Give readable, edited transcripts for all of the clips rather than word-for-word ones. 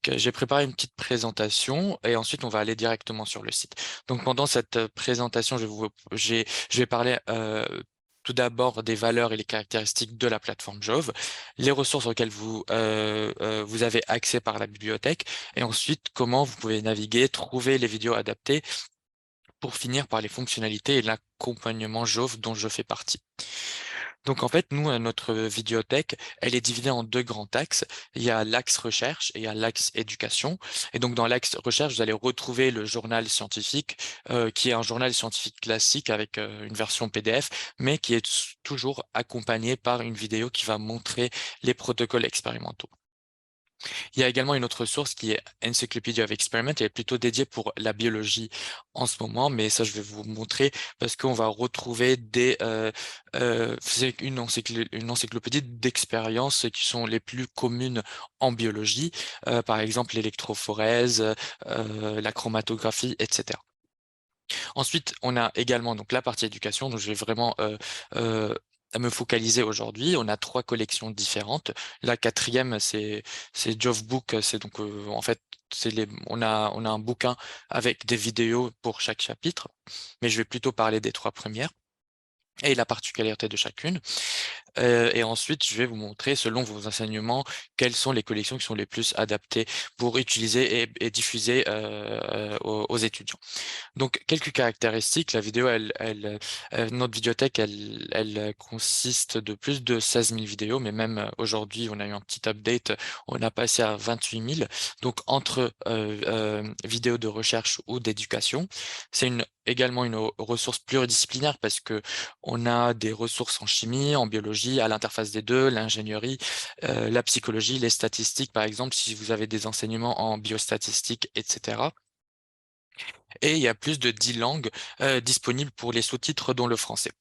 J'ai préparé une petite présentation et ensuite on va aller directement sur le site. Donc, pendant cette présentation, je vais parler tout d'abord des valeurs et les caractéristiques de la plateforme Jove, les ressources auxquelles vous avez accès par la bibliothèque et ensuite comment vous pouvez naviguer, trouver les vidéos adaptées pour finir par les fonctionnalités et l'accompagnement Jove dont je fais partie. Donc en fait, nous, notre vidéothèque, elle est divisée en deux grands axes. Il y a l'axe recherche et il y a l'axe éducation. Et donc dans l'axe recherche, vous allez retrouver le journal scientifique, qui est un journal scientifique classique avec une version PDF, mais qui est toujours accompagné par une vidéo qui va montrer les protocoles expérimentaux. Il y a également une autre source qui est Encyclopedia of Experiment, elle est plutôt dédiée pour la biologie en ce moment, mais ça je vais vous montrer parce qu'on va retrouver c'est une encyclopédie d'expériences qui sont les plus communes en biologie, par exemple l'électrophorèse, la chromatographie, etc. Ensuite, on a également donc la partie éducation, dont je vais vraiment à me focaliser aujourd'hui. On a trois collections différentes. La quatrième, c'est Jove Book. C'est donc en fait on a un bouquin avec des vidéos pour chaque chapitre, mais je vais plutôt parler des trois premières et la particularité de chacune. Et ensuite, je vais vous montrer, selon vos enseignements, quelles sont les collections qui sont les plus adaptées pour utiliser et diffuser aux étudiants. Donc, quelques caractéristiques. La vidéo, notre vidéothèque, elle consiste de plus de 16 000 vidéos, mais même aujourd'hui, on a eu un petit update, on a passé à 28 000. Donc, entre vidéos de recherche ou d'éducation, c'est également une ressource pluridisciplinaire parce que on a des ressources en chimie, en biologie, à l'interface des deux, l'ingénierie, la psychologie, les statistiques, par exemple, si vous avez des enseignements en biostatistique, etc. Et il y a plus de 10 langues disponibles pour les sous-titres, dont le français.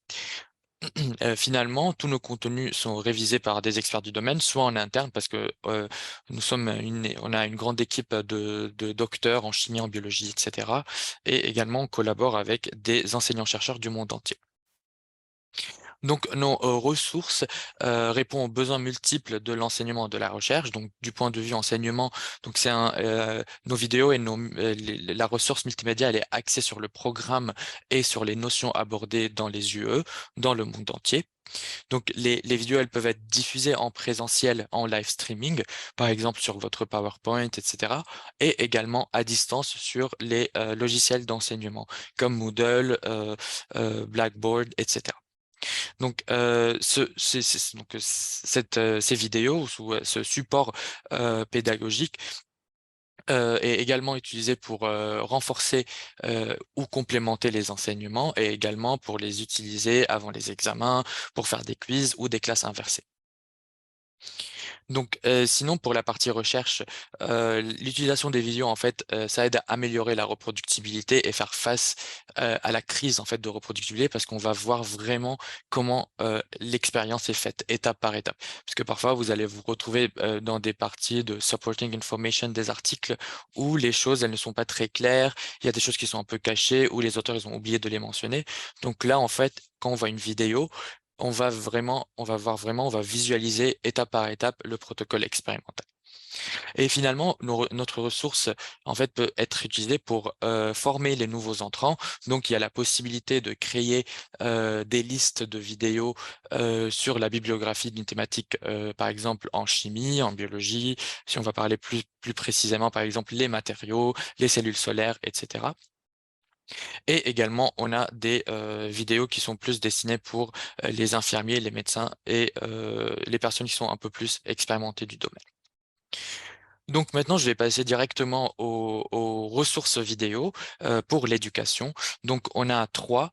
Finalement, tous nos contenus sont révisés par des experts du domaine, soit en interne, parce que on a une grande équipe de docteurs en chimie, en biologie, etc. Et également, on collabore avec des enseignants-chercheurs du monde entier. Donc, nos ressources répondent aux besoins multiples de l'enseignement et de la recherche. Donc, du point de vue enseignement, donc nos vidéos et la ressource multimédia, elle est axée sur le programme et sur les notions abordées dans les UE, dans le monde entier. Donc, les vidéos, elles peuvent être diffusées en présentiel, en live streaming, par exemple sur votre PowerPoint, etc. Et également à distance sur les logiciels d'enseignement comme Moodle, Blackboard, etc. Donc, ces vidéos ou ce support pédagogique est également utilisé pour renforcer ou complémenter les enseignements et également pour les utiliser avant les examens, pour faire des quiz ou des classes inversées. Donc, sinon, pour la partie recherche, l'utilisation des vidéos, en fait, ça aide à améliorer la reproductibilité et faire face à la crise en fait de reproductibilité parce qu'on va voir vraiment comment l'expérience est faite étape par étape. Parce que parfois, vous allez vous retrouver dans des parties de supporting information des articles où les choses, elles ne sont pas très claires, il y a des choses qui sont un peu cachées, où les auteurs, ils ont oublié de les mentionner. Donc là, en fait, quand on voit une vidéo, on va visualiser étape par étape le protocole expérimental. Et finalement, notre ressource, en fait, peut être utilisée pour former les nouveaux entrants. Donc, il y a la possibilité de créer des listes de vidéos sur la bibliographie d'une thématique, par exemple en chimie, en biologie, si on va parler plus précisément, par exemple, les matériaux, les cellules solaires, etc. Et également, on a des vidéos qui sont plus destinées pour les infirmiers, les médecins et les personnes qui sont un peu plus expérimentées du domaine. Donc maintenant, je vais passer directement aux ressources vidéo pour l'éducation. Donc on a trois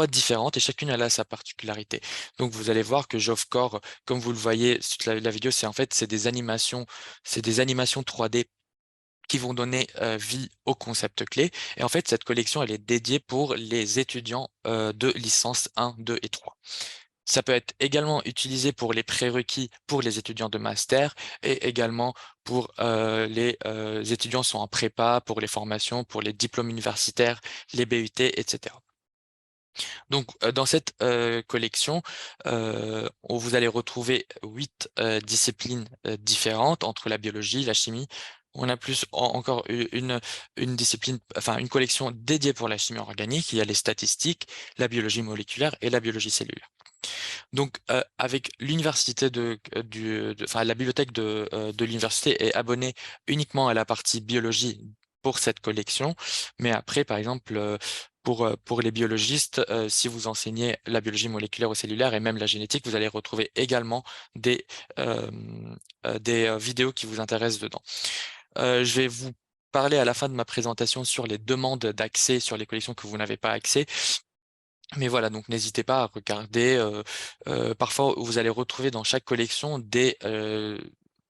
différentes et chacune elle a sa particularité. Donc vous allez voir que Jovcore, comme vous le voyez sur la vidéo, c'est des animations 3D qui vont donner vie au concept clé. Et en fait, cette collection, elle est dédiée pour les étudiants de licence 1, 2 et 3. Ça peut être également utilisé pour les prérequis pour les étudiants de master et également pour les étudiants qui sont en prépa, pour les formations, pour les diplômes universitaires, les BUT, etc. Donc, dans cette collection, vous allez retrouver 8 disciplines différentes entre la biologie, la chimie. On a plus encore une discipline, enfin une collection dédiée pour la chimie organique. Il y a les statistiques, la biologie moléculaire et la biologie cellulaire. Donc, avec l'université enfin, la bibliothèque de l'université est abonnée uniquement à la partie biologie pour cette collection. Mais après, par exemple, pour les biologistes, si vous enseignez la biologie moléculaire ou cellulaire et même la génétique, vous allez retrouver également euh, des vidéos qui vous intéressent dedans. Je vais vous parler à la fin de ma présentation sur les demandes d'accès sur les collections que vous n'avez pas accès. Mais voilà, donc n'hésitez pas à regarder. Parfois, vous allez retrouver dans chaque collection des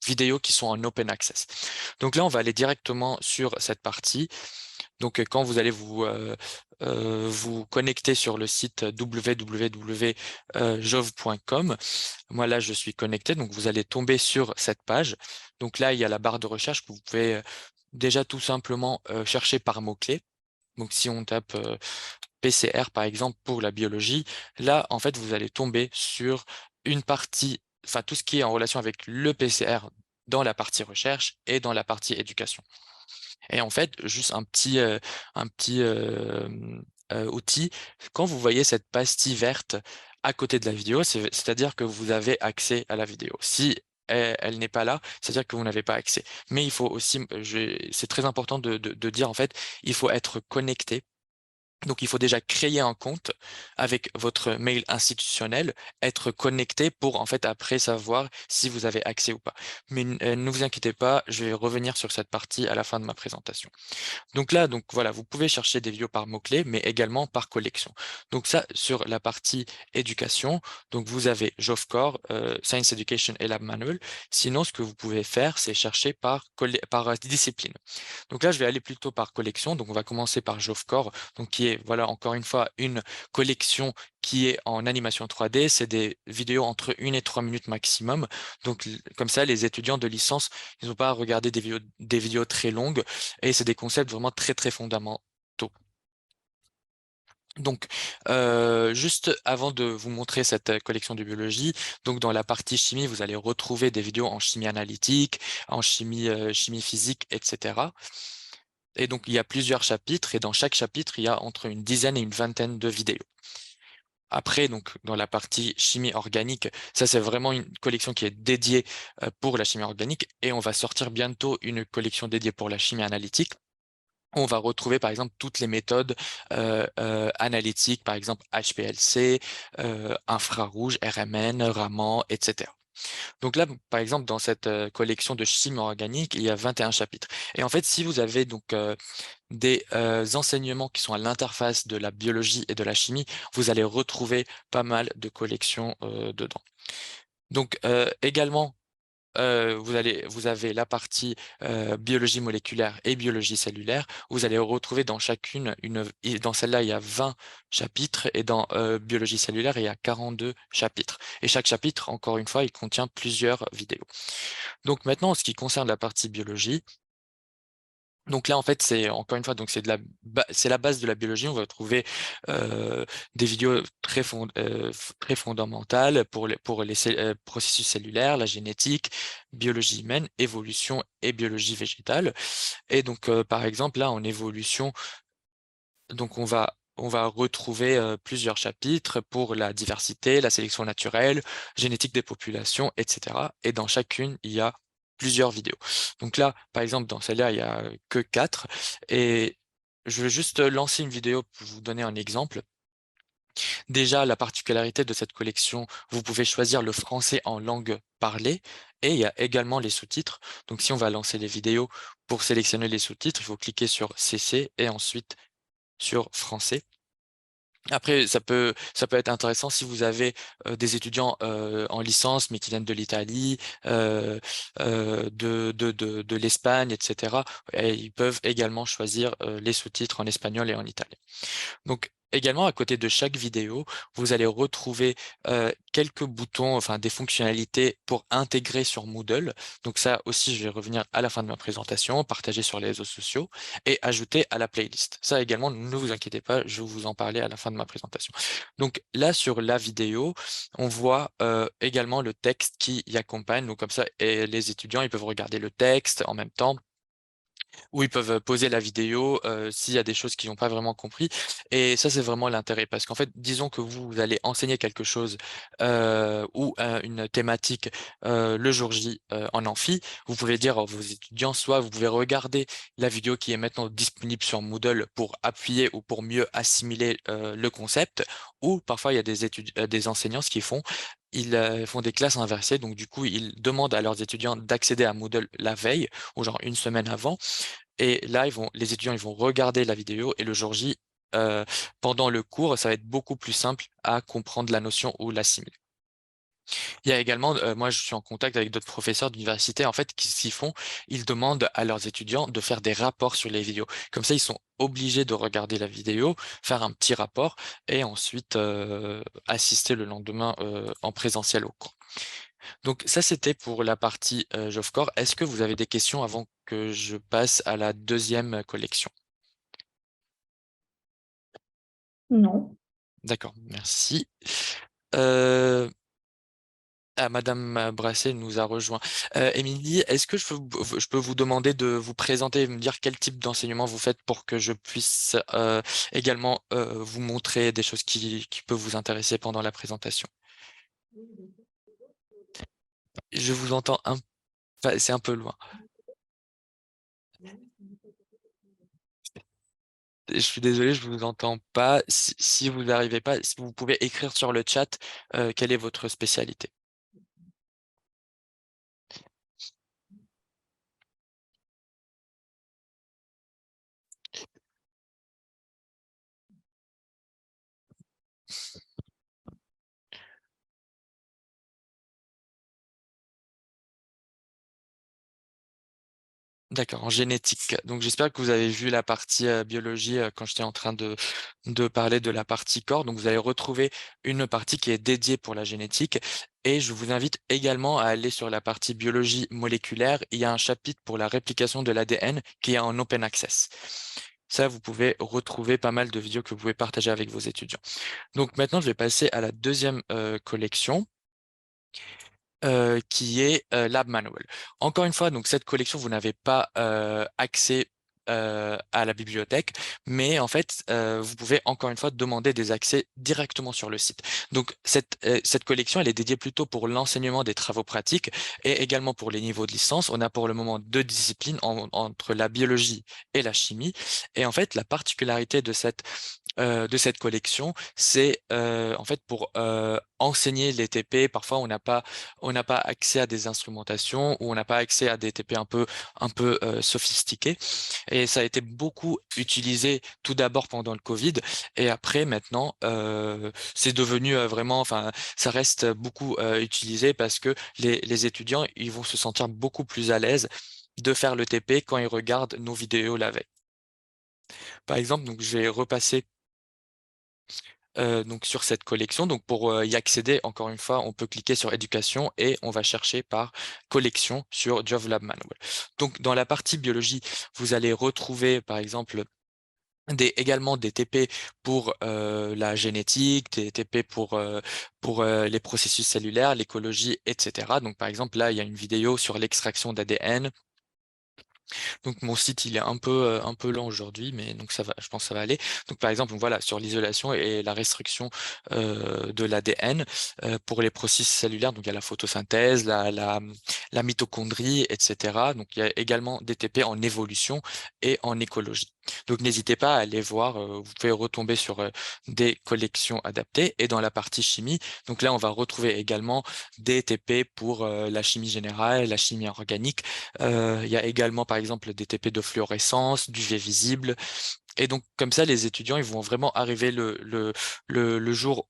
vidéos qui sont en open access. Donc là, on va aller directement sur cette partie. Donc, quand vous allez vous connecter sur le site www.jove.com, moi là, je suis connecté, donc vous allez tomber sur cette page. Donc là, il y a la barre de recherche que vous pouvez déjà tout simplement chercher par mots-clés. Donc, si on tape PCR, par exemple, pour la biologie, là, en fait, vous allez tomber sur une partie, enfin, tout ce qui est en relation avec le PCR dans la partie recherche et dans la partie éducation. Et en fait, juste un petit outil, quand vous voyez cette pastille verte à côté de la vidéo, c'est-à-dire que vous avez accès à la vidéo. Si elle n'est pas là, c'est-à-dire que vous n'avez pas accès. Mais il faut aussi, c'est très important de dire en fait, il faut être connecté. Donc, il faut déjà créer un compte avec votre mail institutionnel, être connecté pour en fait après savoir si vous avez accès ou pas. Mais ne vous inquiétez pas, je vais revenir sur cette partie à la fin de ma présentation. Donc là, donc voilà, vous pouvez chercher des vidéos par mots-clés, mais également par collection. Donc ça, sur la partie éducation, donc vous avez JOFCOR, Science Education et Lab Manual. Sinon, ce que vous pouvez faire, c'est chercher par discipline. Donc là, je vais aller plutôt par collection. Donc on va commencer par JOFCOR, donc qui est, voilà, encore une fois, une collection qui est en animation 3D. C'est des vidéos entre 1 et 3 minutes maximum. Donc comme ça, les étudiants de licence, ils n'ont pas à regarder des vidéos très longues et c'est des concepts vraiment très très fondamentaux. Donc, juste avant de vous montrer cette collection de biologie, donc dans la partie chimie, vous allez retrouver des vidéos en chimie analytique, en chimie physique, etc. Et donc, il y a plusieurs chapitres et dans chaque chapitre, il y a entre une dizaine et une vingtaine de vidéos. Après, donc, dans la partie chimie organique, ça, c'est vraiment une collection qui est dédiée pour la chimie organique et on va sortir bientôt une collection dédiée pour la chimie analytique. On va retrouver par exemple toutes les méthodes analytiques, par exemple HPLC, infrarouge, RMN, Raman, etc. Donc là, par exemple, dans cette collection de chimie organique, il y a 21 chapitres. Et en fait, si vous avez donc des enseignements qui sont à l'interface de la biologie et de la chimie, vous allez retrouver pas mal de collections dedans. Donc également, vous avez la partie biologie moléculaire et biologie cellulaire. Vous allez retrouver dans chacune et dans celle-là, il y a 20 chapitres et dans biologie cellulaire, il y a 42 chapitres. Et chaque chapitre, encore une fois, il contient plusieurs vidéos. Donc maintenant, en ce qui concerne la partie biologie, donc là, en fait, c'est encore une fois, donc c'est la base de la biologie. On va trouver des vidéos très fondamentales pour les processus cellulaires, la génétique, biologie humaine, évolution et biologie végétale. Et donc, par exemple, là, en évolution, donc on va retrouver plusieurs chapitres pour la diversité, la sélection naturelle, génétique des populations, etc. Et dans chacune, il y a plusieurs vidéos. Donc là, par exemple, dans celle-là, il y a que 4. Et je vais juste lancer une vidéo pour vous donner un exemple. Déjà, la particularité de cette collection, vous pouvez choisir le français en langue parlée et il y a également les sous-titres. Donc si on va lancer les vidéos, pour sélectionner les sous-titres, il faut cliquer sur CC et ensuite sur français. Après, ça peut être intéressant si vous avez des étudiants en licence, mais qui viennent de l'Italie, de l'Espagne, etc. Et ils peuvent également choisir les sous-titres en espagnol et en italien. Donc, Également, à côté de chaque vidéo, vous allez retrouver quelques boutons, enfin des fonctionnalités pour intégrer sur Moodle. Donc ça aussi, je vais revenir à la fin de ma présentation, partager sur les réseaux sociaux et ajouter à la playlist. Ça également, ne vous inquiétez pas, je vais vous en parler à la fin de ma présentation. Donc là, sur la vidéo, on voit également le texte qui y accompagne. Donc comme ça, et les étudiants, ils peuvent regarder le texte en même temps où ils peuvent poser la vidéo s'il y a des choses qu'ils n'ont pas vraiment compris. Et ça, c'est vraiment l'intérêt. Parce qu'en fait, disons que vous allez enseigner quelque chose ou une thématique le jour J en amphi, vous pouvez dire à vos étudiants, soit vous pouvez regarder la vidéo qui est maintenant disponible sur Moodle pour appuyer ou pour mieux assimiler le concept, ou parfois il y a des enseignants, ce qu'ils font, ils font des classes inversées, donc du coup, ils demandent à leurs étudiants d'accéder à Moodle la veille, ou genre une semaine avant, et là, les étudiants, ils vont regarder la vidéo et le jour J, euh, pendant le cours, ça va être beaucoup plus simple à comprendre la notion ou l'assimiler. Il y a également, moi, je suis en contact avec d'autres professeurs d'université. En fait, ce qu'ils font, ils demandent à leurs étudiants de faire des rapports sur les vidéos. Comme ça, ils sont obligés de regarder la vidéo, faire un petit rapport et ensuite assister le lendemain en présentiel au cours. Donc ça, c'était pour la partie Jofcore. Est-ce que vous avez des questions avant que je passe à la deuxième collection? Non. D'accord, merci. Euh, Madame Brasset nous a rejoint. Émilie, est-ce que je peux vous demander de vous présenter et me dire quel type d'enseignement vous faites pour que je puisse également vous montrer des choses qui peuvent vous intéresser pendant la présentation? Je vous entends enfin, c'est un peu loin. Je suis désolé, je vous entends pas. Si vous n'arrivez pas, si vous pouvez écrire sur le chat quelle est votre spécialité. D'accord, en génétique. Donc j'espère que vous avez vu la partie biologie quand j'étais en train de parler de la partie corps. Donc vous allez retrouver une partie qui est dédiée pour la génétique. Et je vous invite également à aller sur la partie biologie moléculaire. Il y a un chapitre pour la réplication de l'ADN qui est en open access. Ça, vous pouvez retrouver pas mal de vidéos que vous pouvez partager avec vos étudiants. Donc maintenant, je vais passer à la deuxième collection qui est Lab Manual. Encore une fois, donc cette collection, vous n'avez pas accès à la bibliothèque, mais en fait, vous pouvez encore une fois demander des accès directement sur le site. Donc cette collection, elle est dédiée plutôt pour l'enseignement des travaux pratiques et également pour les niveaux de licence. On a pour le moment deux disciplines entre la biologie et la chimie. Et en fait, la particularité de cette collection, c'est en fait pour enseigner les TP. Parfois, on n'a pas accès à des instrumentations ou on n'a pas accès à des TP un peu sophistiqués. Et ça a été beaucoup utilisé tout d'abord pendant le Covid et après maintenant, c'est devenu vraiment, enfin, ça reste beaucoup utilisé parce que les étudiants, ils vont se sentir beaucoup plus à l'aise de faire le TP quand ils regardent nos vidéos la veille. Par exemple, donc je vais repasser donc sur cette collection. Donc pour y accéder, encore une fois, on peut cliquer sur éducation et on va chercher par collection sur JovLab Manual. Donc dans la partie biologie, vous allez retrouver par exemple également des TP pour la génétique, des TP pour les processus cellulaires, l'écologie, etc. Donc par exemple là, il y a une vidéo sur l'extraction d'ADN. Donc mon site il est un peu lent aujourd'hui, mais donc ça va, je pense que ça va aller. Donc par exemple, donc, voilà, sur l'isolation et la restriction de l'ADN pour les processus cellulaires, donc il y a la photosynthèse, la mitochondrie, etc. Donc il y a également des TP en évolution et en écologie. Donc n'hésitez pas à aller voir, vous pouvez retomber sur des collections adaptées. Et dans la partie chimie, donc là on va retrouver également des TP pour la chimie générale, la chimie organique. Il y a également, par exemple, des TP de fluorescence, d'UV visible. Et donc, comme ça, les étudiants, ils vont vraiment arriver le jour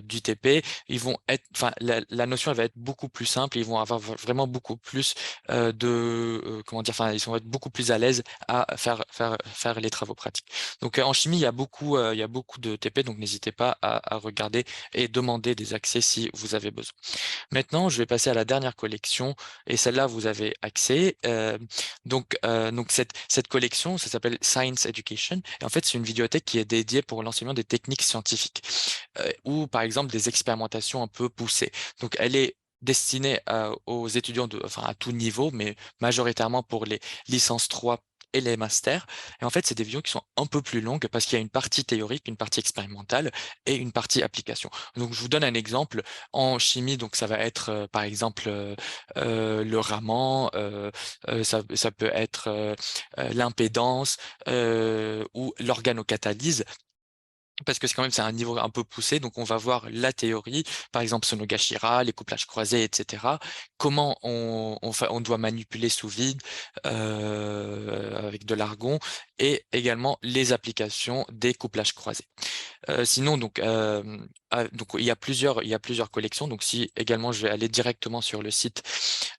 du TP. Ils vont être, enfin, la notion, elle va être beaucoup plus simple. Ils vont avoir vraiment beaucoup plus de comment dire, enfin, ils vont être beaucoup plus à l'aise à faire les travaux pratiques. Donc, en chimie, il y a beaucoup de TP, donc n'hésitez pas à regarder et demander des accès si vous avez besoin. Maintenant, je vais passer à la dernière collection et celle-là, vous avez accès. Donc cette collection, ça s'appelle Science Education. Et en fait, c'est une vidéothèque qui est dédiée pour l'enseignement des techniques scientifiques ou par exemple des expérimentations un peu poussées. Donc, elle est destinée aux étudiants enfin, à tout niveau, mais majoritairement pour les licences 3 et les masters. Et en fait, c'est des vidéos qui sont un peu plus longues parce qu'il y a une partie théorique, une partie expérimentale et une partie application. Donc, je vous donne un exemple. En chimie, donc ça va être par exemple le Raman, ça peut être l'impédance ou l'organocatalyse. Parce que c'est un niveau un peu poussé, donc on va voir la théorie, par exemple Sonogashira, les couplages croisés, etc. Comment on doit manipuler sous vide avec de l'argon, et également les applications des couplages croisés. Sinon, donc il y a plusieurs collections. Donc si également je vais aller directement sur le site,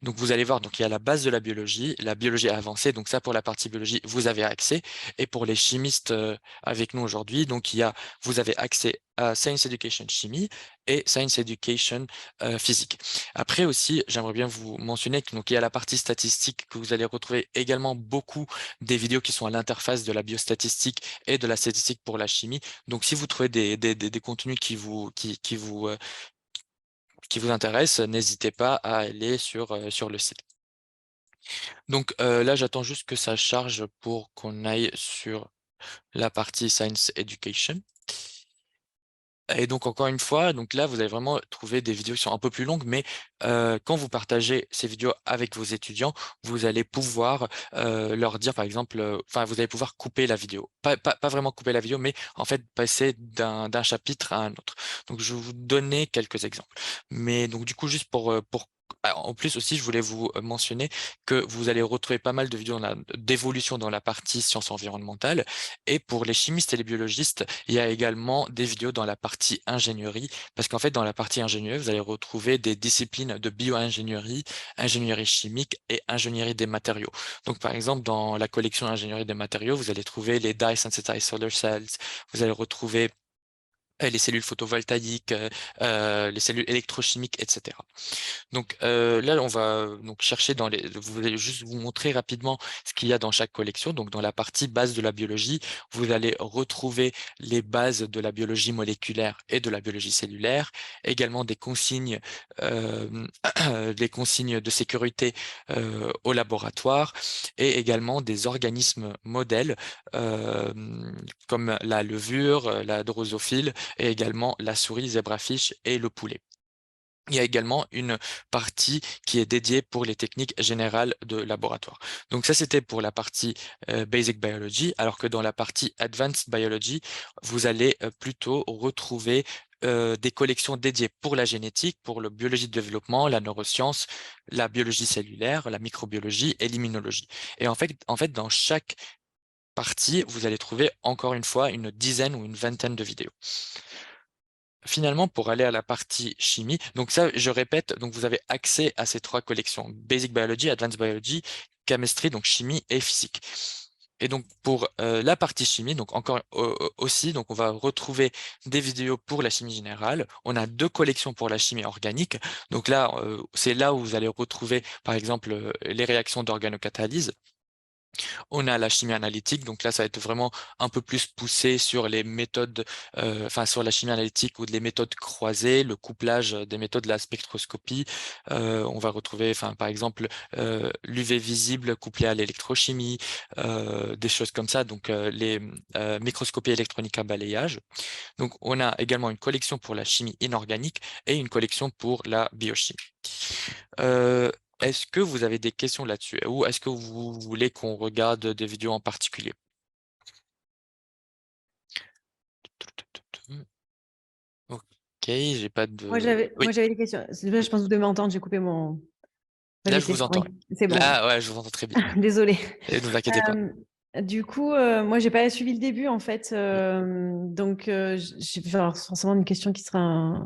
donc vous allez voir, donc il y a la base de la biologie avancée. Donc ça pour la partie biologie, vous avez accès. Et pour les chimistes avec nous aujourd'hui, donc vous avez accès à Science Education Chimie et Science Education Physique. Après aussi, j'aimerais bien vous mentionner que donc il y a la partie statistique que vous allez retrouver également beaucoup des vidéos qui sont à l'interface de la biostatistique et de la statistique pour la chimie. Donc, si vous trouvez des contenus qui vous intéressent, n'hésitez pas à aller sur le site. Donc là, j'attends juste que ça charge pour qu'on aille sur la partie Science Education. Et donc, encore une fois, donc là, vous allez vraiment trouver des vidéos qui sont un peu plus longues, mais quand vous partagez ces vidéos avec vos étudiants, vous allez pouvoir leur dire, par exemple, enfin, vous allez pouvoir couper la vidéo. Pas vraiment couper la vidéo, mais en fait, passer d'un chapitre à un autre. Donc, je vais vous donner quelques exemples. Mais donc, du coup, juste en plus aussi, je voulais vous mentionner que vous allez retrouver pas mal de vidéos d'évolution dans la partie sciences environnementales. Et pour les chimistes et les biologistes, il y a également des vidéos dans la partie ingénierie, parce qu'en fait, dans la partie ingénierie, vous allez retrouver des disciplines de bio-ingénierie, ingénierie chimique et ingénierie des matériaux. Donc, par exemple, dans la collection ingénierie des matériaux, vous allez trouver les dye sensitized solar cells, vous allez retrouver les cellules photovoltaïques, les cellules électrochimiques, etc. Donc là, on va donc chercher vous allez juste vous montrer rapidement ce qu'il y a dans chaque collection. Donc dans la partie base de la biologie, vous allez retrouver les bases de la biologie moléculaire et de la biologie cellulaire, également des consignes, des consignes de sécurité au laboratoire, et également des organismes modèles euh, comme la levure, la drosophile, et également la souris, zebrafish et le poulet. Il y a également une partie qui est dédiée pour les techniques générales de laboratoire. Donc ça, c'était pour la partie Basic Biology, alors que dans la partie Advanced Biology, vous allez plutôt retrouver des collections dédiées pour la génétique, pour la biologie de développement, la neuroscience, la biologie cellulaire, la microbiologie et l'immunologie. Et en fait, dans chaque partie, vous allez trouver encore une fois une dizaine ou une vingtaine de vidéos. Finalement, pour aller à la partie chimie, donc ça, je répète, donc vous avez accès à ces trois collections: Basic Biology, Advanced Biology, Chemistry, donc chimie et physique. Et donc pour la partie chimie, donc encore aussi, donc on va retrouver des vidéos pour la chimie générale. On a deux collections pour la chimie organique. Donc là, c'est là où vous allez retrouver, par exemple, les réactions d'organocatalyse. On a la chimie analytique, donc là, ça va être vraiment un peu plus poussé sur les méthodes, enfin sur la chimie analytique ou les méthodes croisées, le couplage des méthodes de la spectroscopie. On va retrouver, enfin par exemple, l'UV visible couplé à l'électrochimie, des choses comme ça. Donc les microscopies électroniques à balayage. Donc on a également une collection pour la chimie inorganique et une collection pour la biochimie. Euh, Est-ce que vous avez des questions là-dessus ou est-ce que vous voulez qu'on regarde des vidéos en particulier? Ok, j'ai pas Moi, de... j'avais Oui, moi, j'avais des questions. oui. Je pense que vous devez m'entendre, j'ai coupé mon... Là, je J'étais... vous Oui, entends. c'est bon. Là, ouais, je vous entends très bien. Désolée. Et ne vous inquiétez pas. Du coup, moi, j'ai pas suivi le début, en fait. Mm. Donc, j'ai alors, forcément une question qui sera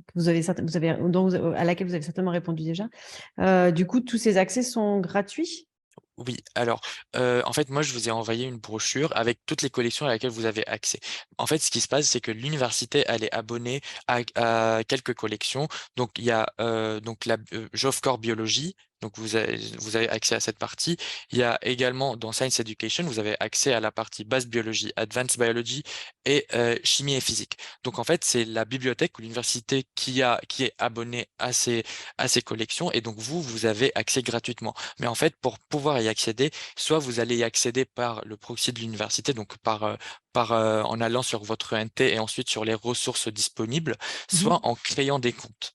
que vous avez, à laquelle vous avez certainement répondu déjà. Du coup, tous ces accès sont gratuits? Oui, alors, en fait, moi, je vous ai envoyé une brochure avec toutes les collections à laquelle vous avez accès. En fait, ce qui se passe, c'est que l'université, elle est abonnée à quelques collections. Donc, il y a donc la GeoffCore Biologie. Donc, vous avez accès à cette partie. Il y a également dans Science Education, vous avez accès à la partie base biologie, Advanced Biology et chimie et physique. Donc, en fait, c'est la bibliothèque ou l'université qui est abonnée à ces collections. Et donc, vous avez accès gratuitement. Mais en fait, pour pouvoir y accéder, soit vous allez y accéder par le proxy de l'université, donc en allant sur votre ENT et ensuite sur les ressources disponibles, soit Mhm. en créant des comptes.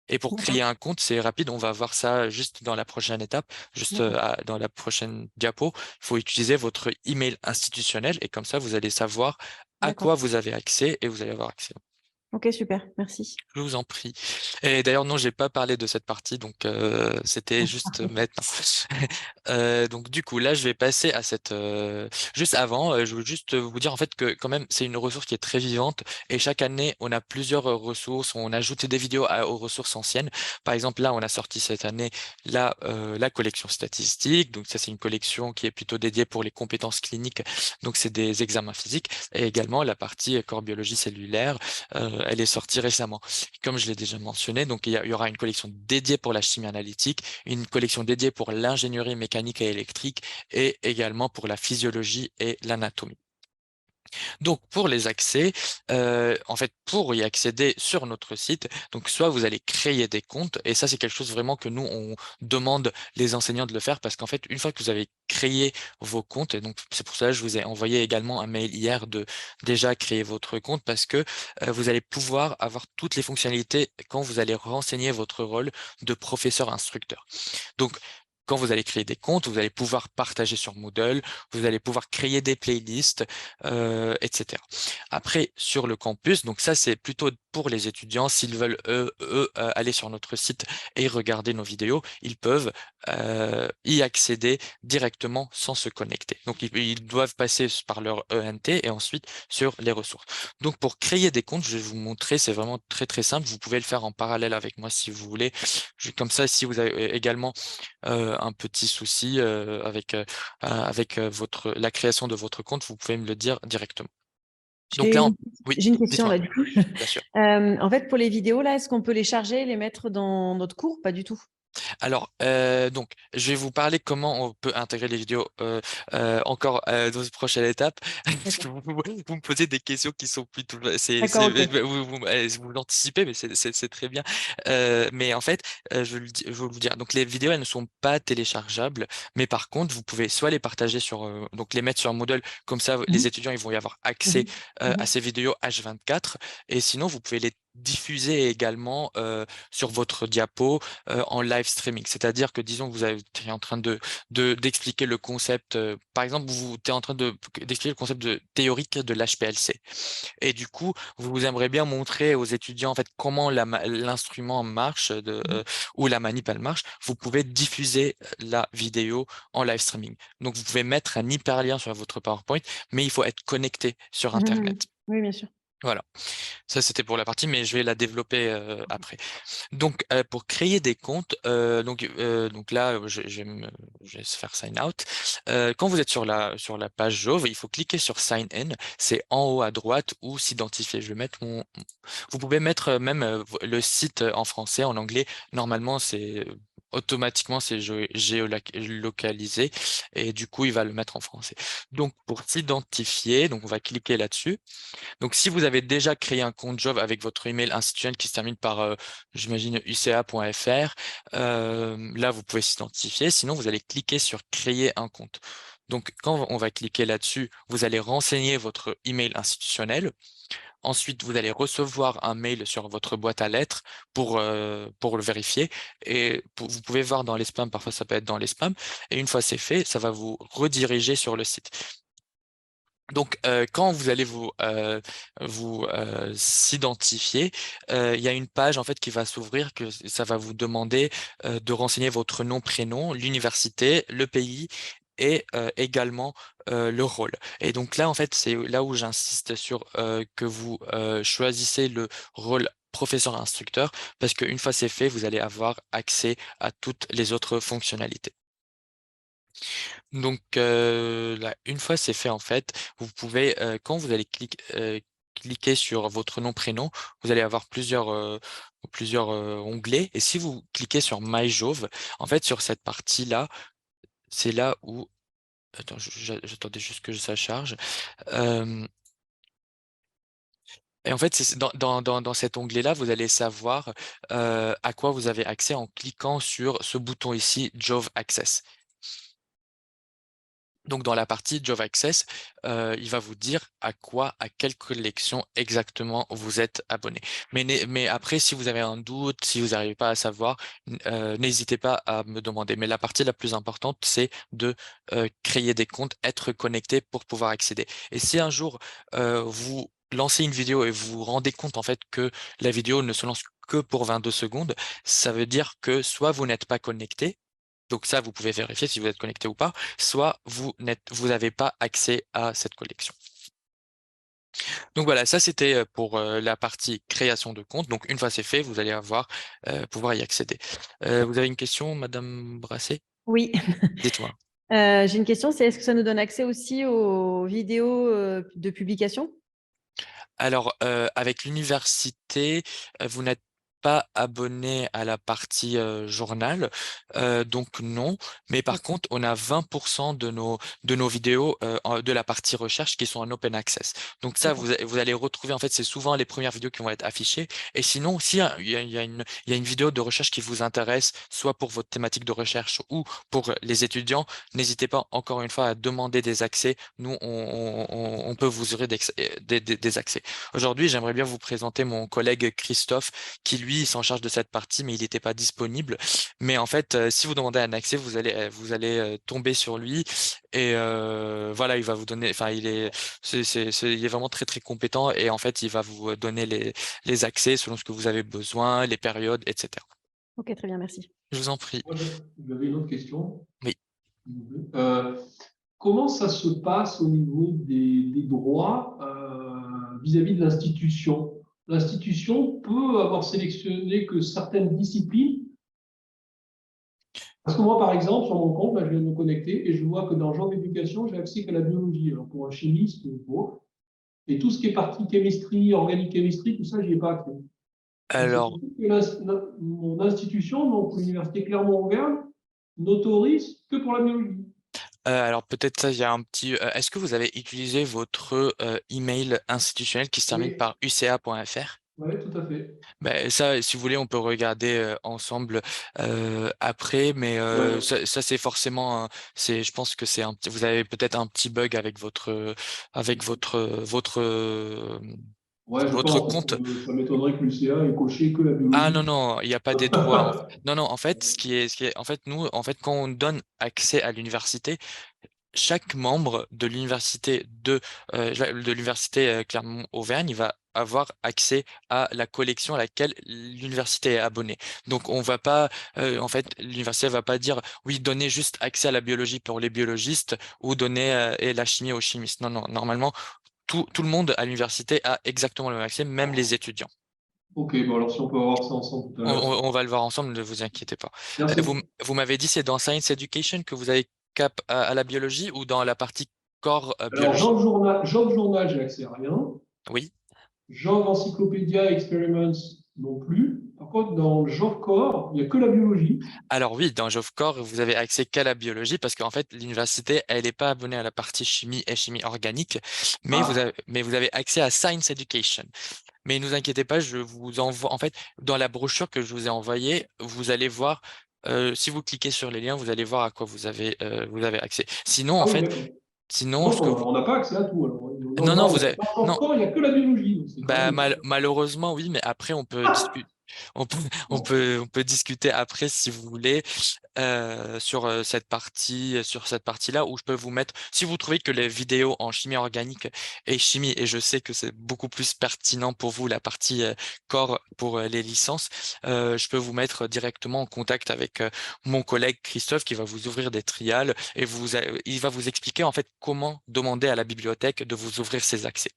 Et pour créer D'accord, un compte, c'est rapide, on va voir ça juste dans la prochaine étape, juste d'accord, dans la prochaine diapo. Il faut utiliser votre email institutionnel et comme ça, vous allez savoir à quoi d'accord. vous avez accès et vous allez avoir accès. Ok, super, merci. Je vous en prie. Et d'ailleurs, non, j'ai pas parlé de cette partie, donc c'était juste maintenant. Donc du coup, là, je vais passer à cette. Juste avant, je veux juste vous dire en fait que quand même, c'est une ressource qui est très vivante et chaque année, on a plusieurs ressources. On ajoute des vidéos aux ressources anciennes. Par exemple, là, on a sorti cette année la collection statistique. Donc ça, c'est une collection qui est plutôt dédiée pour les compétences cliniques. Donc c'est des examens physiques et également la partie corps biologie cellulaire. Elle est sortie récemment. Comme je l'ai déjà mentionné, donc il y aura une collection dédiée pour la chimie analytique, une collection dédiée pour l'ingénierie mécanique et électrique et également pour la physiologie et l'anatomie. Donc pour les accès, en fait pour y accéder sur notre site, donc soit vous allez créer des comptes et ça c'est quelque chose vraiment que nous on demande les enseignants de le faire parce qu'en fait une fois que vous avez créé vos comptes et donc c'est pour ça que je vous ai envoyé également un mail hier de déjà créer votre compte parce que vous allez pouvoir avoir toutes les fonctionnalités quand vous allez renseigner votre rôle de professeur instructeur. Donc, quand vous allez créer des comptes, vous allez pouvoir partager sur Moodle, vous allez pouvoir créer des playlists, etc. Après, sur le campus, donc ça, c'est plutôt pour les étudiants. S'ils veulent, aller sur notre site et regarder nos vidéos, ils peuvent y accéder directement sans se connecter. Donc, ils doivent passer par leur ENT et ensuite sur les ressources. Donc, pour créer des comptes, je vais vous montrer, c'est vraiment très, très simple. Vous pouvez le faire en parallèle avec moi si vous voulez. Comme ça, si vous avez également un petit souci avec la création de votre compte, vous pouvez me le dire directement. Donc J'ai là, une, oui, j'ai une question dites-moi, là du coup. bien sûr. En fait, pour les vidéos, là, est-ce qu'on peut les charger et les mettre dans notre cours? Pas du tout. Alors, donc, je vais vous parler comment on peut intégrer les vidéos encore dans une prochaine étape. Parce que D'accord. vous me posez des questions qui sont plutôt, D'accord, ok. vous l'anticipez, mais c'est très bien. Mais en fait, je veux vous dire, donc les vidéos, elles ne sont pas téléchargeables, mais par contre, vous pouvez soit les partager sur, donc les mettre sur Moodle, comme ça, les Mhm, étudiants, ils vont y avoir accès mhm, à mhm, ces vidéos H24, et sinon, vous pouvez les diffuser également sur votre diapo en live streaming. C'est-à-dire que, disons, que vous êtes en train d'expliquer le concept, par exemple, vous êtes en train d'expliquer le concept théorique de l'HPLC. Et du coup, vous aimeriez bien montrer aux étudiants, en fait, comment l'instrument marche mhm, ou la manip, elle marche. Vous pouvez diffuser la vidéo en live streaming. Donc, vous pouvez mettre un hyperlien sur votre PowerPoint, mais il faut être connecté sur mhm, mhm. Internet. Oui, bien sûr. Voilà, ça c'était pour la partie, mais je vais la développer après. Donc, pour créer des comptes, donc là, je vais faire sign out. Quand vous êtes sur la page Jove, il faut cliquer sur sign in. C'est en haut à droite ou s'identifier. Je vais mettre vous pouvez mettre même le site en français, en anglais. Normalement, automatiquement, c'est géolocalisé et du coup, il va le mettre en français. Donc, pour s'identifier, donc on va cliquer là-dessus. Donc, si vous avez déjà créé un compte Jove avec votre email institutionnel qui se termine par, j'imagine, uca.fr, là, vous pouvez s'identifier. Sinon, vous allez cliquer sur Créer un compte. Donc, quand on va cliquer là-dessus, vous allez renseigner votre email institutionnel. Ensuite, vous allez recevoir un mail sur votre boîte à lettres pour le vérifier. Et vous pouvez voir dans les spams, parfois ça peut être dans les spams. Et une fois c'est fait, ça va vous rediriger sur le site. Donc, quand vous allez vous s'identifier, il y a une page en fait qui va s'ouvrir que ça va vous demander de renseigner votre nom, prénom, l'université, le pays et également le rôle. Et donc là, en fait, c'est là où j'insiste sur que vous choisissez le rôle professeur-instructeur parce qu'une fois c'est fait, vous allez avoir accès à toutes les autres fonctionnalités. Donc, là, une fois c'est fait, en fait, vous pouvez, quand vous allez cliquer sur votre nom, prénom, vous allez avoir plusieurs onglets. Et si vous cliquez sur MyJauve, en fait, sur cette partie-là, c'est là où... Attends, j'attendais juste que ça charge. Euh, et en fait, c'est dans cet onglet-là, vous allez savoir à quoi vous avez accès en cliquant sur ce bouton ici, Jove Access. Donc, dans la partie Jove Access, il va vous dire à quelle collection exactement vous êtes abonné. Mais après, si vous avez un doute, si vous n'arrivez pas à savoir, n'hésitez pas à me demander. Mais la partie la plus importante, c'est de créer des comptes, être connecté pour pouvoir accéder. Et si un jour, vous lancez une vidéo et vous vous rendez compte en fait que la vidéo ne se lance que pour 22 secondes, ça veut dire que soit vous n'êtes pas connecté, donc ça, vous pouvez vérifier si vous êtes connecté ou pas, soit vous n'avez pas accès à cette collection. Donc voilà, ça c'était pour la partie création de compte. Donc une fois c'est fait, vous allez pouvoir y accéder. Vous avez une question, Madame Brassé? Oui. Dites-moi. J'ai une question, c'est est-ce que ça nous donne accès aussi aux vidéos de publication? Alors, avec l'université, vous n'êtes pas abonné à la partie journal, donc non. Mais par D'accord. contre, on a 20% de nos vidéos de la partie recherche qui sont en open access. Donc ça, D'accord. vous allez retrouver, en fait, c'est souvent les premières vidéos qui vont être affichées. Et sinon, si il y a une vidéo de recherche qui vous intéresse, soit pour votre thématique de recherche ou pour les étudiants, n'hésitez pas encore une fois à demander des accès. Nous, on peut vous ouvrir des accès. Aujourd'hui, j'aimerais bien vous présenter mon collègue Christophe, qui lui s'en charge de cette partie, mais il n'était pas disponible. Mais en fait, si vous demandez un accès, vous allez tomber sur lui et voilà, il va vous donner. Enfin, il est vraiment très très compétent et en fait, il va vous donner les accès selon ce que vous avez besoin, les périodes, etc. Ok, très bien, merci. Je vous en prie. Moi, j'avais une autre question. Oui. S'il vous plaît. Comment ça se passe au niveau des droits vis-à-vis de l'institution? L'institution peut avoir sélectionné que certaines disciplines. Parce que moi, par exemple, sur mon compte, là, je viens de me connecter et je vois que dans le genre d'éducation, j'ai accès qu'à la biologie. Alors pour un chimiste, bon. Et tout ce qui est partie chimie, organique chimie, tout ça, j'y ai pas accès. Donc c'est Alors, possible que mon institution, donc l'université Clermont-Auvergne, n'autorise que pour la biologie. alors peut-être ça, il y a un petit. Est-ce que vous avez utilisé votre email institutionnel qui se termine Oui, par uca.fr? ouais, tout à fait. Ben, ça, si vous voulez, on peut regarder ensemble après, mais Ouais. ça c'est forcément, je pense que vous avez peut-être un petit bug Ouais, je votre pense, parce compte. que ça m'étonnerait que l'UCA ait coché que la Ah biologie. non, non, il n'y a pas des droits. Non, non, en fait, en fait, nous, en fait, quand on donne accès à l'université, chaque membre de l'université Clermont-Auvergne il va avoir accès à la collection à laquelle l'université est abonnée. Donc on va pas, en fait, l'université va pas dire oui, donnez juste accès à la biologie pour les biologistes ou donner et la chimie aux chimistes. Non, non, normalement tout le monde à l'université a exactement le même accès, même les étudiants. Ok, bon alors si on peut avoir ça ensemble tout à On, l'heure. on- on va le voir ensemble, ne vous inquiétez pas. Vous, Merci. vous m'avez dit c'est dans Science Education que vous avez cap à la biologie ou dans la partie corps Alors, biologie? Genre de journal, j'ai accès à rien. Oui. Genre d'encyclopédia Experiments non plus. Par contre, dans genre corps, il n'y a que la biologie. Alors oui, dans GeoFcorps, vous avez accès qu'à la biologie parce qu'en fait, l'université, elle n'est pas abonnée à la partie chimie et chimie organique, Ah, mais vous avez accès à Science Education. Mais ne vous inquiétez pas, je vous envoie, en fait, dans la brochure que je vous ai envoyée, vous allez voir, si vous cliquez sur les liens, vous allez voir à quoi vous avez accès. Sinon, en ah oui, fait, d'accord. sinon, Donc, ce que vous... on n'a pas accès à tout. Alors. Non, non, Dans genre non, corps, il n'y a que la biologie. Donc, c'est quand bah, même. malheureusement, oui, mais après, on peut discuter. On peut, on peut discuter après si vous voulez sur cette partie-là où je peux vous mettre, si vous trouvez que les vidéos en chimie organique et chimie, et je sais que c'est beaucoup plus pertinent pour vous la partie corps pour les licences, je peux vous mettre directement en contact avec mon collègue Christophe qui va vous ouvrir des trials et il va vous expliquer en fait comment demander à la bibliothèque de vous ouvrir ses accès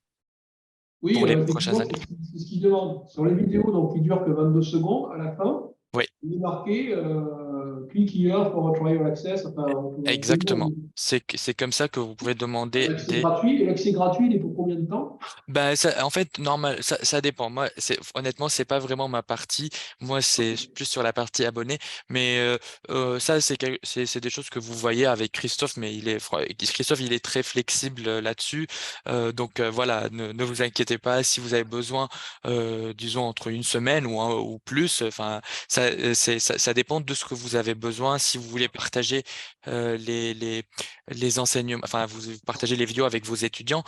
Oui, pour les prochaines effectivement, années. c'est ce qu'il demande. Sur les vidéos donc, qui durent que 22 secondes, à la fin, Oui. il est marqué click here for a trial access. Enfin, Exactement. C'est comme ça que vous pouvez demander l'accès des... gratuit. Et l'accès gratuit, il est pour combien de temps? Ben, en fait, normal, ça dépend. Moi, honnêtement, c'est pas vraiment ma partie. Moi, c'est plus sur la partie abonné. Mais ça, c'est des choses que vous voyez avec Christophe, mais Christophe, il est très flexible là-dessus. Donc voilà, ne vous inquiétez pas. Si vous avez besoin, disons entre une semaine ou plus, enfin, ça dépend de ce que vous avez besoin. Si vous voulez partager les enseignements, enfin, vous partagez les vidéos avec vos étudiants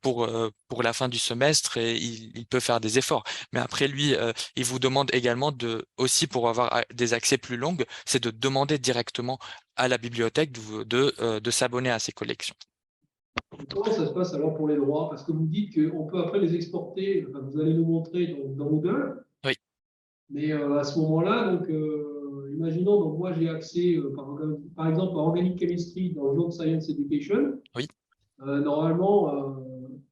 pour la fin du semestre et il peut faire des efforts. Mais après, lui, il vous demande également aussi pour avoir des accès plus longs, c'est de demander directement à la bibliothèque de s'abonner à ces collections. Comment ça se passe alors pour les droits? Parce que vous dites qu'on peut après les exporter, enfin, vous allez nous montrer dans Moodle, Oui, mais à ce moment-là, donc, imaginons, donc moi j'ai accès, par exemple, à Organic Chemistry dans Journal Science Education. oui. Normalement,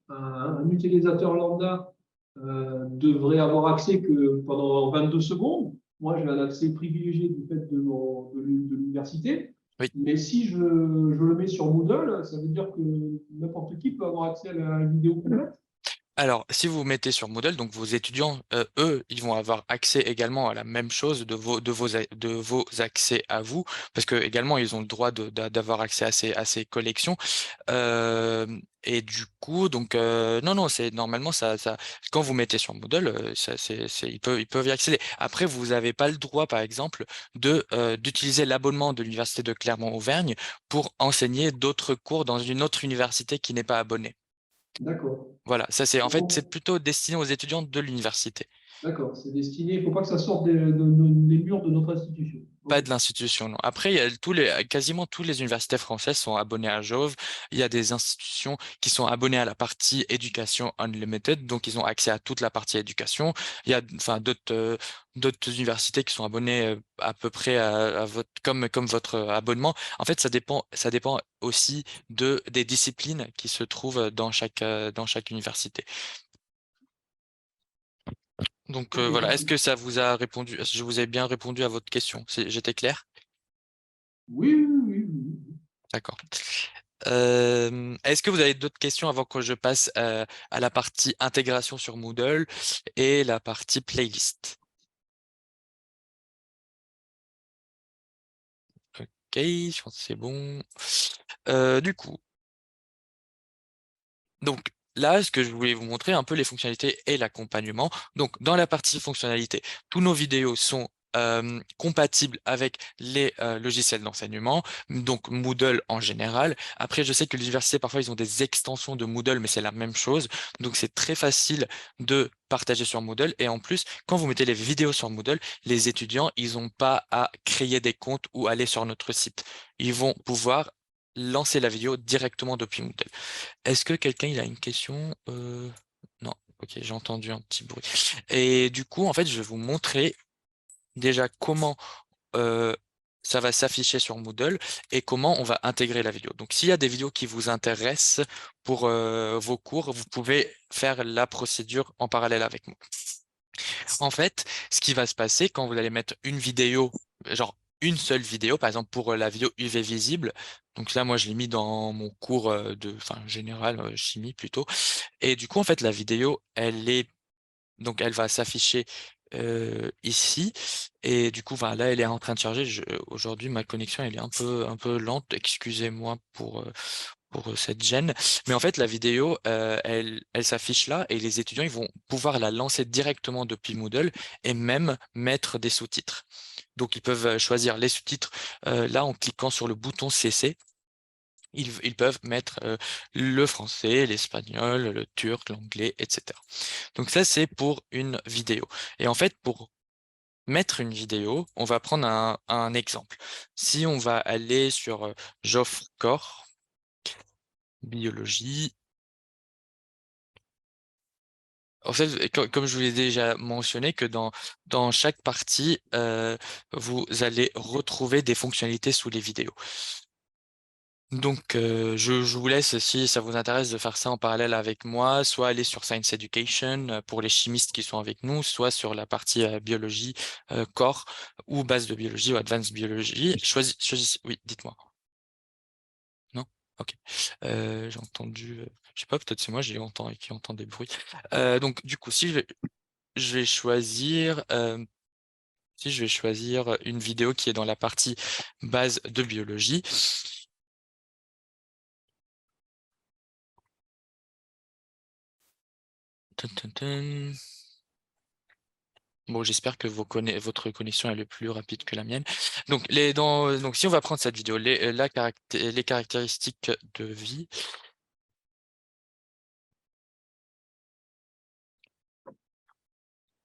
un utilisateur lambda devrait avoir accès que pendant 22 secondes. Moi, j'ai un accès privilégié du fait de l'université. Oui. Mais si je le mets sur Moodle, ça veut dire que n'importe qui peut avoir accès à la vidéo complète. Alors, si vous mettez sur Moodle, donc vos étudiants, eux, ils vont avoir accès également à la même chose de vos accès à vous, parce que également, ils ont le droit d'avoir accès à ces collections. Et du coup, donc, non, non, c'est normalement, quand vous mettez sur Moodle, ils peuvent y accéder. Après, vous n'avez pas le droit, par exemple, d'utiliser l'abonnement de l'Université de Clermont-Auvergne pour enseigner d'autres cours dans une autre université qui n'est pas abonnée. D'accord. Voilà, ça en fait, c'est plutôt destiné aux étudiants de l'université, D'accord, c'est destiné, il ne faut pas que ça sorte des murs de notre institution. pas Ok. de l'institution, non. Après, il y a quasiment toutes les universités françaises sont abonnées à Jove. Il y a des institutions qui sont abonnées à la partie éducation unlimited, donc ils ont accès à toute la partie éducation. Il y a enfin d'autres universités qui sont abonnées à peu près à votre comme votre abonnement. En fait, ça dépend aussi des disciplines qui se trouvent dans chaque université. Donc Ok, voilà, est-ce compris. que ça vous a répondu, est-ce que je vous ai bien répondu à votre question? J'étais clair? Oui, oui, oui, oui. D'accord. Est-ce que vous avez d'autres questions avant que je passe à la partie intégration sur Moodle et la partie playlist? Ok, je pense que c'est bon. Du coup, donc là, ce que je voulais vous montrer un peu les fonctionnalités et l'accompagnement. Donc dans la partie fonctionnalité, tous nos vidéos sont compatibles avec les logiciels d'enseignement, donc Moodle en général. Après, je sais que l'université, parfois, ils ont des extensions de Moodle, mais c'est la même chose. Donc c'est très facile de partager sur Moodle. Et en plus, quand vous mettez les vidéos sur Moodle, les étudiants, ils n'ont pas à créer des comptes ou aller sur notre site. Ils vont pouvoir lancer la vidéo directement depuis Moodle. Est-ce que quelqu'un il a une question? Non, ok, j'ai entendu un petit bruit. Et du coup, en fait, je vais vous montrer déjà comment euh, ça va s'afficher sur Moodle et comment on va intégrer la vidéo. Donc, s'il y a des vidéos qui vous intéressent pour vos cours, vous pouvez faire la procédure en parallèle avec moi. En fait, ce qui va se passer quand vous allez mettre une vidéo, genre une seule vidéo, par exemple pour la vidéo UV visible, donc là, moi, je l'ai mis dans mon cours enfin, général, chimie plutôt. Et du coup, en fait, la vidéo, donc elle va s'afficher ici. Et du coup, là, elle est en train de charger. Aujourd'hui, ma connexion, elle est un peu lente. Excusez-moi pour cette gêne. Mais en fait, la vidéo, elle s'affiche là et les étudiants, ils vont pouvoir la lancer directement depuis Moodle et même mettre des sous-titres. Donc, ils peuvent choisir les sous-titres là en cliquant sur le bouton CC. Ils peuvent mettre le français, l'espagnol, le turc, l'anglais, etc. Donc ça, c'est pour une vidéo. Et en fait, pour mettre une vidéo, on va prendre un exemple. Si on va aller sur Geoffre Corps, biologie. En fait, comme je vous l'ai déjà mentionné, que dans chaque partie, vous allez retrouver des fonctionnalités sous les vidéos. Donc, je vous laisse, si ça vous intéresse, de faire ça en parallèle avec moi, soit aller sur Science Education pour les chimistes qui sont avec nous, soit sur la partie biologie, corps, ou base de biologie, ou advanced biologie. Choisissez, oui, dites-moi. Non? Ok. J'ai entendu, je sais pas, peut-être c'est moi qui entend des bruits. Donc, du coup, si je vais choisir, si je vais choisir une vidéo qui est dans la partie base de biologie. Tun, tun, tun. Bon, j'espère que votre connexion est le plus rapide que la mienne. Donc, donc si on va prendre cette vidéo, les caractéristiques de vie.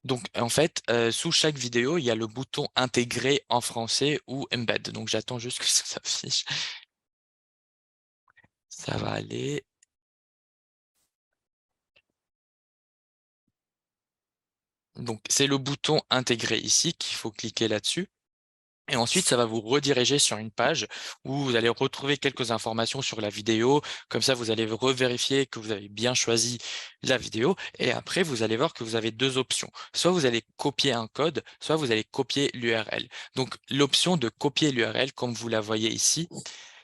Donc, en fait, sous chaque vidéo, il y a le bouton intégrer en français ou embed. Donc, j'attends juste que ça s'affiche. Ça va aller. Donc, c'est le bouton intégrer ici qu'il faut cliquer là-dessus. Et ensuite, ça va vous rediriger sur une page où vous allez retrouver quelques informations sur la vidéo. Comme ça, vous allez revérifier que vous avez bien choisi la vidéo. Et après, vous allez voir que vous avez deux options. Soit vous allez copier un code, soit vous allez copier l'URL. Donc, l'option de copier l'URL, comme vous la voyez ici,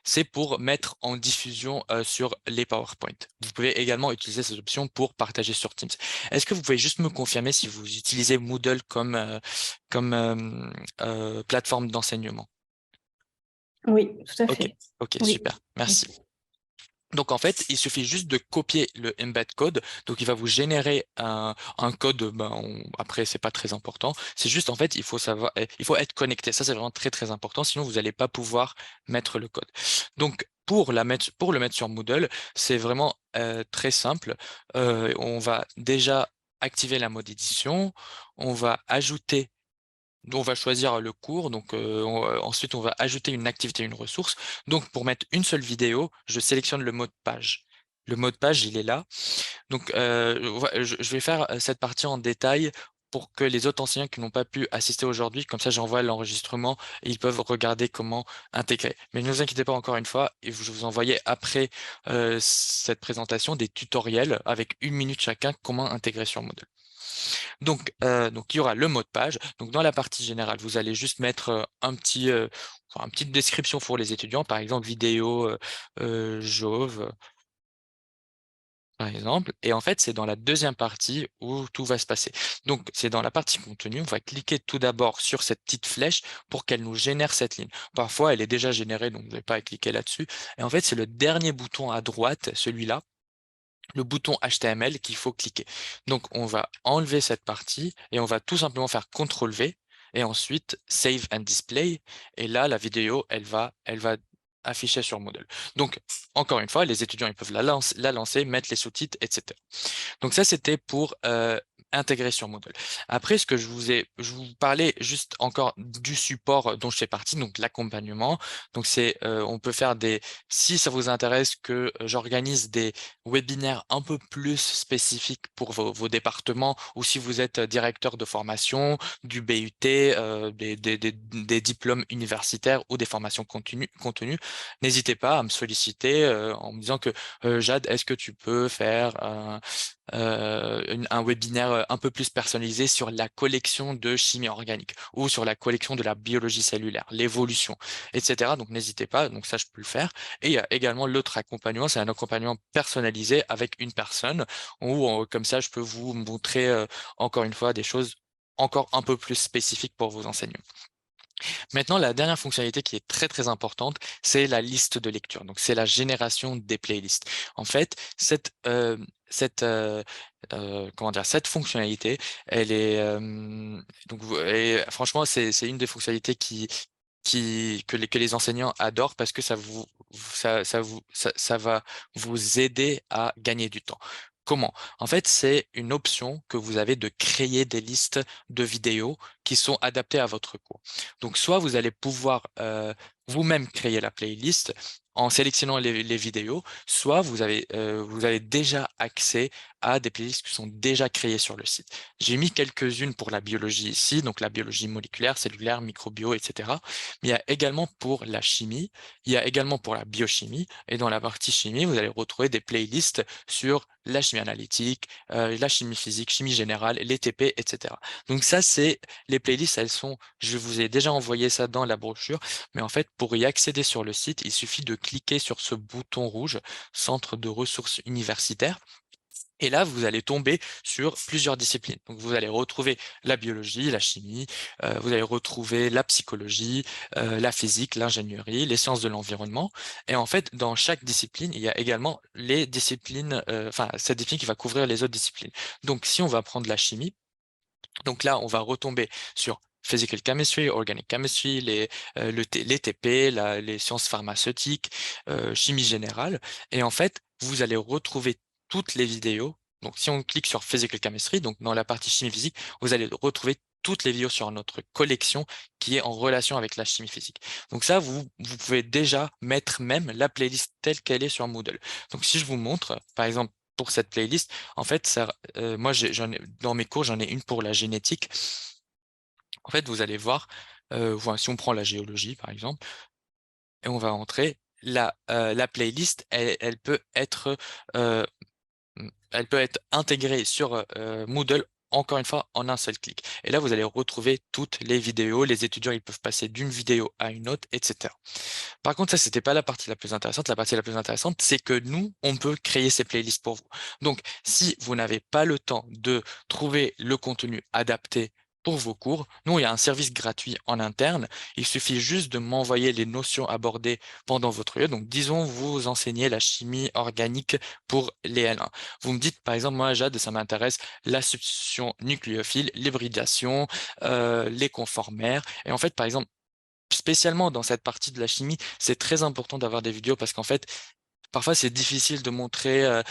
c'est pour mettre en diffusion sur les PowerPoint. Vous pouvez également utiliser cette option pour partager sur Teams. Est-ce que vous pouvez juste me confirmer si vous utilisez Moodle comme plateforme d'enseignement? Oui, tout à Ok, fait. ok, Oui. super, merci. Donc en fait, il suffit juste de copier le embed code. Donc il va vous générer un code. Après, c'est pas très important. C'est juste en fait, il faut savoir, il faut être connecté. Ça, c'est vraiment très très important. Sinon, vous n'allez pas pouvoir mettre le code. Donc pour le mettre sur Moodle, c'est vraiment très simple. On va déjà activer la mode édition. On va ajouter. On va choisir le cours, donc ensuite on va ajouter une activité, une ressource. Donc pour mettre une seule vidéo, je sélectionne le mot de page. Le mot de page, il est là. Donc je vais faire cette partie en détail pour que les autres enseignants qui n'ont pas pu assister aujourd'hui, comme ça j'envoie l'enregistrement et ils peuvent regarder comment intégrer. Mais ne vous inquiétez pas encore une fois, et je vous envoyais après cette présentation des tutoriels avec 1 minute chacun comment intégrer sur Moodle. Donc, il y aura le mot de page. Donc, dans la partie générale, vous allez juste mettre une petite description pour les étudiants, par exemple vidéo Jove, par exemple. Et en fait, c'est dans la deuxième partie où tout va se passer. Donc, c'est dans la partie contenu. On va cliquer tout d'abord sur cette petite flèche pour qu'elle nous génère cette ligne. Parfois, elle est déjà générée, donc vous n'avez pas à cliquer là-dessus. Et en fait, c'est le dernier bouton à droite, celui-là, le bouton HTML qu'il faut cliquer. Donc, on va enlever cette partie et on va tout simplement faire CTRL-V et ensuite Save and Display. Et là, la vidéo, elle va afficher sur Moodle. Donc, encore une fois, les étudiants, ils peuvent la lancer, mettre les sous-titres, etc. Donc ça, c'était pour intégrer sur Moodle. Après, je vous parlais juste encore du support dont je fais partie, donc l'accompagnement. Donc on peut faire si ça vous intéresse que j'organise des webinaires un peu plus spécifiques pour vos départements, ou si vous êtes directeur de formation, du BUT, des diplômes universitaires ou des formations contenues, n'hésitez pas à me solliciter en me disant que Jade, est-ce que tu peux faire un webinaire un peu plus personnalisé sur la collection de chimie organique ou sur la collection de la biologie cellulaire, l'évolution, etc. Donc n'hésitez pas, donc ça je peux le faire. Et il y a également l'autre accompagnement, c'est un accompagnement personnalisé avec une personne où comme ça je peux vous montrer encore une fois des choses encore un peu plus spécifiques pour vos enseignants. Maintenant, la dernière fonctionnalité qui est très très importante, c'est la liste de lecture. Donc, c'est la génération des playlists. En fait, comment dire, cette fonctionnalité, elle est franchement, c'est une des fonctionnalités que les enseignants adorent parce que ça va vous aider à gagner du temps. Comment? En fait, c'est une option que vous avez de créer des listes de vidéos qui sont adaptées à votre cours. Donc, soit vous allez pouvoir vous-même créer la playlist en sélectionnant les vidéos, soit vous avez déjà accès à des playlists qui sont déjà créées sur le site. J'ai mis quelques-unes pour la biologie ici, donc la biologie moléculaire, cellulaire, microbio, etc. Mais il y a également pour la chimie, il y a également pour la biochimie, et dans la partie chimie, vous allez retrouver des playlists sur la chimie analytique, la chimie physique, chimie générale, les TP, etc. Donc ça, c'est les playlists, elles sont, je vous ai déjà envoyé ça dans la brochure, mais en fait, pour y accéder sur le site, il suffit de cliquer sur ce bouton rouge, Centre de ressources universitaires. Et là, vous allez tomber sur plusieurs disciplines. Donc, vous allez retrouver la biologie, la chimie, vous allez retrouver la psychologie, la physique, l'ingénierie, les sciences de l'environnement. Et en fait, dans chaque discipline, il y a également les disciplines, enfin, cette discipline qui va couvrir les autres disciplines. Donc, si on va prendre la chimie, donc là, on va retomber sur Physical Chemistry, Organic Chemistry, les TP, les sciences pharmaceutiques, chimie générale. Et en fait, vous allez retrouver toutes les vidéos. Donc, si on clique sur Physical Chemistry, donc dans la partie chimie physique, vous allez retrouver toutes les vidéos sur notre collection qui est en relation avec la chimie physique. Donc ça, vous pouvez déjà mettre même la playlist telle qu'elle est sur Moodle. Donc, si je vous montre, par exemple, pour cette playlist, en fait, moi, dans mes cours, j'en ai une pour la génétique. En fait, vous allez voir, voilà, si on prend la géologie, par exemple, et on va entrer, la playlist, elle peut être intégrée sur Moodle, encore une fois, en un seul clic. Et là, vous allez retrouver toutes les vidéos. Les étudiants, ils peuvent passer d'une vidéo à une autre, etc. Par contre, ça, c'était pas la partie la plus intéressante. La partie la plus intéressante, c'est que nous, on peut créer ces playlists pour vous. Donc, si vous n'avez pas le temps de trouver le contenu adapté pour vos cours, nous, il y a un service gratuit en interne. Il suffit juste de m'envoyer les notions abordées pendant votre lieu. Donc, disons, vous enseignez la chimie organique pour les L1. Vous me dites, par exemple, moi, Jade, ça m'intéresse la substitution nucléophile, l'hybridation, les conformères. Et en fait, par exemple, spécialement dans cette partie de la chimie, c'est très important d'avoir des vidéos parce qu'en fait, parfois c'est difficile de montrer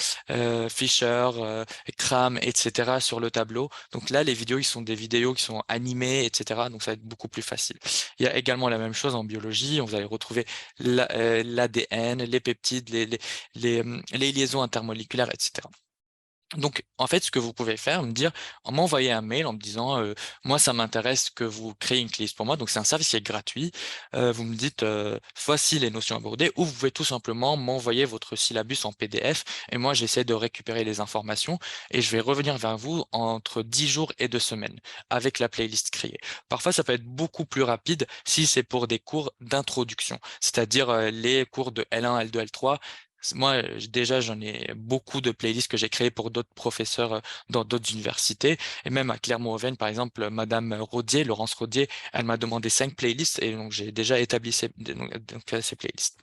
Fischer, Cram, etc. sur le tableau. Donc là, les vidéos, ils sont des vidéos qui sont animées, etc. Donc ça va être beaucoup plus facile. Il y a également la même chose en biologie. Vous allez retrouver l'ADN, les peptides, les liaisons intermoléculaires, etc. Donc, en fait, ce que vous pouvez faire, m'envoyer un mail en me disant, moi, ça m'intéresse que vous créez une playlist pour moi. Donc, c'est un service qui est gratuit. Vous me dites, voici les notions abordées, ou vous pouvez tout simplement m'envoyer votre syllabus en PDF. Et moi, j'essaie de récupérer les informations et je vais revenir vers vous entre 10 jours et 2 semaines avec la playlist créée. Parfois, ça peut être beaucoup plus rapide si c'est pour des cours d'introduction, c'est-à-dire les cours de L1, L2, L3. Moi, déjà, j'en ai beaucoup de playlists que j'ai créées pour d'autres professeurs dans d'autres universités. Et même à Clermont-Auvergne, par exemple, Madame Rodier, Laurence Rodier, elle m'a demandé 5 playlists et donc j'ai déjà établi ces playlists.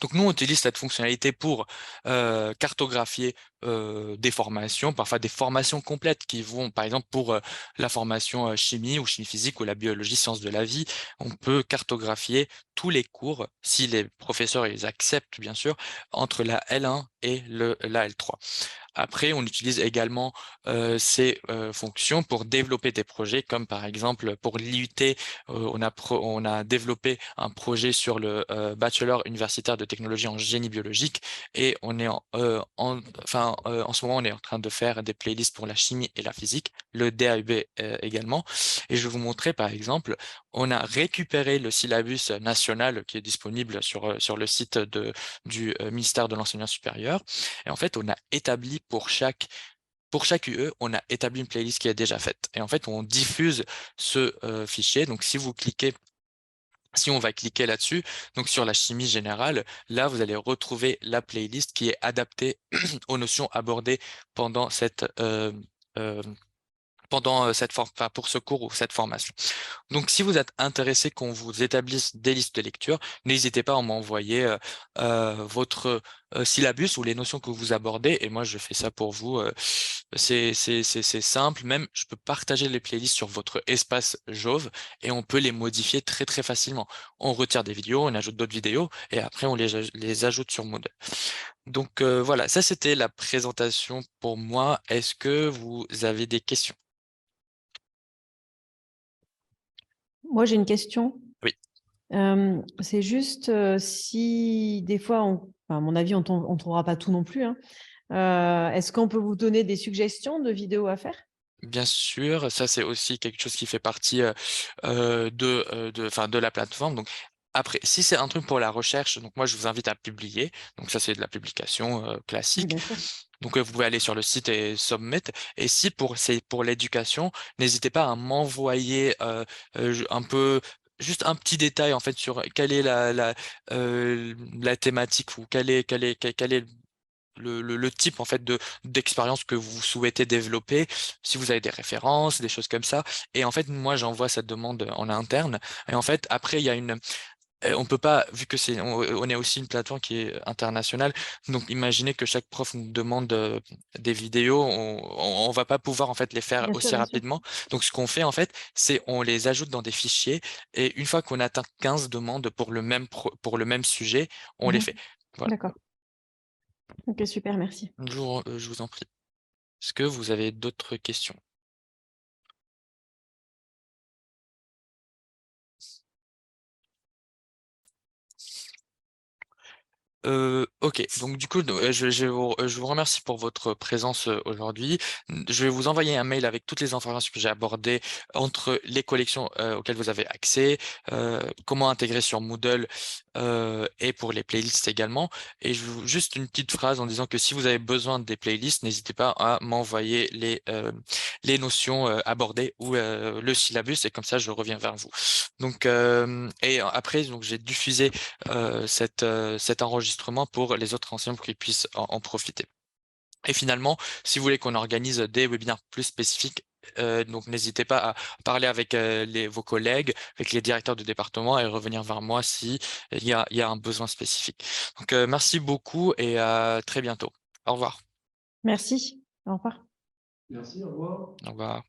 Donc nous, on utilise cette fonctionnalité pour cartographier des formations, parfois des formations complètes qui vont, par exemple, pour la formation chimie ou chimie physique ou la biologie, sciences de la vie, on peut cartographier tous les cours, si les professeurs les acceptent, bien sûr, entre la L1 et la L3. Après, on utilise également ces fonctions pour développer des projets, comme par exemple pour l'IUT, on a développé un projet sur le bachelor universitaire de technologie en génie biologique et on est en ce moment, on est en train de faire des playlists pour la chimie et la physique, le DAUB également. Et je vais vous montrer par exemple, on a récupéré le syllabus national qui est disponible sur le site du ministère de l'Enseignement supérieur. Et en fait, on a établi pour chaque UE, on a établi une playlist qui est déjà faite. Et en fait, on diffuse ce fichier. Donc, si on va cliquer là-dessus, donc sur la chimie générale, là, vous allez retrouver la playlist qui est adaptée aux notions abordées pendant euh, pour ce cours ou cette formation. Donc, si vous êtes intéressé qu'on vous établisse des listes de lecture, n'hésitez pas à m'envoyer votre syllabus ou les notions que vous abordez et moi, je fais ça pour vous. C'est simple. Même, je peux partager les playlists sur votre espace Jove et on peut les modifier très, très facilement. On retire des vidéos, on ajoute d'autres vidéos et après, on les ajoute sur Moodle. Donc, voilà, ça, c'était la présentation pour moi. Est-ce que vous avez des questions? Moi, j'ai une question. Oui. C'est juste si des fois, à mon avis, on ne trouvera pas tout non plus, hein. Est-ce qu'on peut vous donner des suggestions de vidéos à faire? Bien sûr, ça c'est aussi quelque chose qui fait partie de la plateforme. Donc après, si c'est un truc pour la recherche, donc moi je vous invite à publier. Donc ça c'est de la publication Oui, classique. bien sûr. Donc vous pouvez aller sur le site et submit. Et si c'est pour l'éducation, n'hésitez pas à m'envoyer un peu juste un petit détail en fait sur quelle est la thématique ou quel est le type en fait d'expérience que vous souhaitez développer, si vous avez des références, des choses comme ça. Et en fait, moi, j'envoie cette demande en interne. Et en fait, après, il y a on peut pas, vu que on est aussi une plateforme qui est internationale, donc imaginez que chaque prof nous demande des vidéos, on va pas pouvoir en fait les faire Bien sûr, aussi bien sûr. rapidement. Donc ce qu'on fait en fait, c'est on les ajoute dans des fichiers et une fois qu'on atteint 15 demandes pour pour le même sujet, on les Mmh. fait. Voilà. D'accord. OK, super, merci. Je vous en prie. Est-ce que vous avez d'autres questions? OK, donc du coup, je vous remercie pour votre présence, aujourd'hui. Je vais vous envoyer un mail avec toutes les informations que j'ai abordées entre les collections, auxquelles vous avez accès, comment intégrer sur Moodle, et pour les playlists également. Et juste une petite phrase en disant que si vous avez besoin des playlists, n'hésitez pas à m'envoyer les notions, abordées ou, le syllabus et comme ça je reviens vers vous. Donc, et après donc j'ai diffusé cet enregistrement pour les autres enseignants pour qu'ils puissent en profiter. Et finalement, si vous voulez qu'on organise des webinaires plus spécifiques, donc n'hésitez pas à parler avec vos collègues, avec les directeurs de département et revenir vers moi si il y a un besoin spécifique. Donc, merci beaucoup et à très bientôt. Au revoir. Merci. Au revoir. Merci, au revoir. Au revoir.